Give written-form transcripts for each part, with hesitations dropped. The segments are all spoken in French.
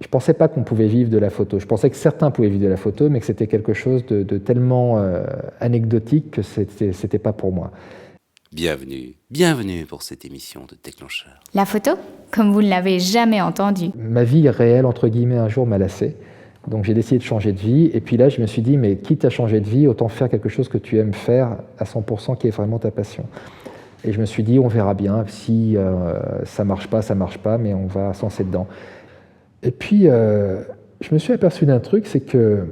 je ne pensais pas qu'on pouvait vivre de la photo. Je pensais que certains pouvaient vivre de la photo, mais que c'était quelque chose de tellement anecdotique que ce n'était pas pour moi. Bienvenue pour cette émission de Déclencheur. La photo, comme vous ne l'avez jamais entendu. Ma vie réelle, entre guillemets, un jour m'a lassé. Donc j'ai décidé de changer de vie. Et puis là, je me suis dit, mais quitte à changer de vie, autant faire quelque chose que tu aimes faire à 100%, qui est vraiment ta passion. Et je me suis dit, on verra bien. Si ça marche pas, mais on va se lancer dedans. Et puis, je me suis aperçu d'un truc, c'est que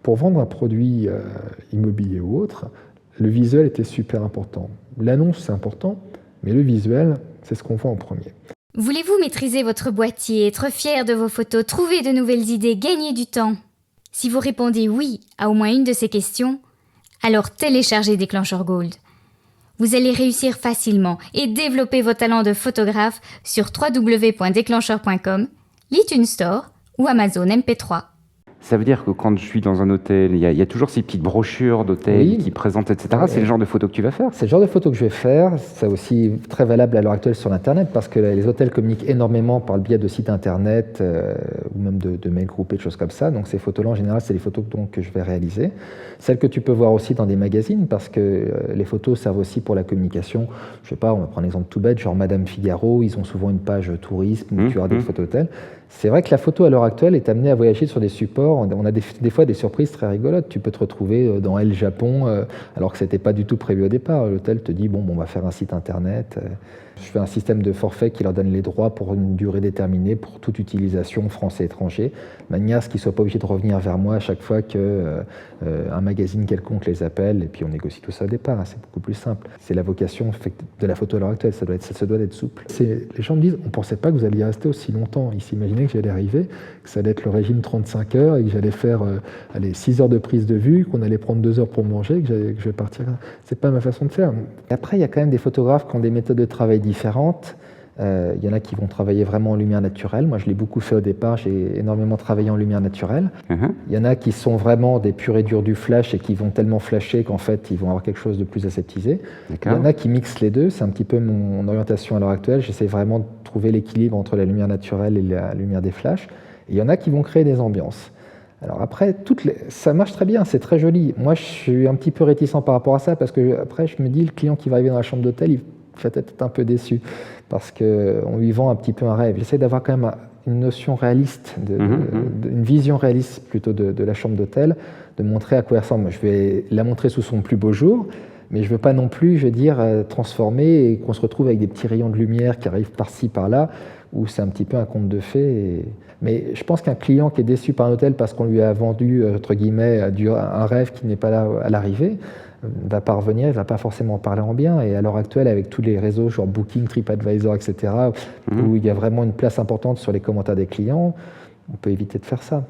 pour vendre un produit immobilier ou autre, le visuel était super important. L'annonce, c'est important, mais le visuel, c'est ce qu'on voit en premier. Voulez-vous maîtriser votre boîtier, être fier de vos photos, trouver de nouvelles idées, gagner du temps? Si vous répondez oui à au moins une de ces questions, alors téléchargez Déclencheur Gold. Vous allez réussir facilement et développer vos talents de photographe sur www.déclencheur.com, l'iTunes Store ou Amazon MP3. Ça veut dire que quand je suis dans un hôtel, il y a toujours ces petites brochures d'hôtel qui présentent, etc. C'est le genre de photos que tu vas faire? C'est le genre de photos que je vais faire. C'est aussi très valable à l'heure actuelle sur l'Internet parce que les hôtels communiquent énormément par le biais de sites Internet ou même de mails groupés, de choses comme ça. Donc ces photos-là, en général, c'est les photos que je vais réaliser. Celles que tu peux voir aussi dans des magazines parce que les photos servent aussi pour la communication. Je sais pas, on va prendre un exemple tout bête, genre Madame Figaro, ils ont souvent une page tourisme où tu as des photos d'hôtels. C'est vrai que la photo à l'heure actuelle est amenée à voyager sur des supports. On a des fois des surprises très rigolotes. Tu peux te retrouver dans El Japon alors que ce n'était pas du tout prévu au départ. L'hôtel te dit bon, on va faire un site internet. Je fais un système de forfait qui leur donne les droits pour une durée déterminée pour toute utilisation français-étranger, de manière à ce qu'ils ne soient pas obligés de revenir vers moi à chaque fois qu'un magazine quelconque les appelle, et puis on négocie tout ça au départ. C'est beaucoup plus simple. C'est la vocation de la photo à l'heure actuelle, ça doit être souple. Les gens me disent, on ne pensait pas que vous alliez rester aussi longtemps. Ils s'imaginaient que j'allais arriver, que ça allait être le régime 35 heures, et que j'allais faire 6 heures de prise de vue, qu'on allait prendre 2 heures pour manger, que je vais partir. C'est pas ma façon de faire. Après, il y a quand même des photographes qui ont des méthodes de travail différentes. Il y en a qui vont travailler vraiment en lumière naturelle. Moi, je l'ai beaucoup fait au départ. J'ai énormément travaillé en lumière naturelle. Il y en a qui sont vraiment des purs et durs du flash et qui vont tellement flasher qu'en fait, ils vont avoir quelque chose de plus aseptisé. Il y en a qui mixent les deux. C'est un petit peu mon orientation à l'heure actuelle. J'essaie vraiment de trouver l'équilibre entre la lumière naturelle et la lumière des flashs. Et il y en a qui vont créer des ambiances. Alors après, ça marche très bien, c'est très joli. Moi, je suis un petit peu réticent par rapport à ça parce que après, je me dis, le client qui va arriver dans la chambre d'hôtel, il va être un peu déçu parce qu'on lui vend un petit peu un rêve. J'essaie d'avoir quand même une notion réaliste, une vision réaliste plutôt de la chambre d'hôtel, de montrer à quoi elle ressemble. Je vais la montrer sous son plus beau jour, mais je ne veux pas non plus, transformer et qu'on se retrouve avec des petits rayons de lumière qui arrivent par-ci, par-là, où c'est un petit peu un conte de fées. Mais je pense qu'un client qui est déçu par un hôtel parce qu'on lui a vendu, entre guillemets, un rêve qui n'est pas là à l'arrivée, va pas revenir, il ne va pas forcément en parler en bien. Et à l'heure actuelle, avec tous les réseaux, genre Booking, TripAdvisor, etc., où il y a vraiment une place importante sur les commentaires des clients, on peut éviter de faire ça.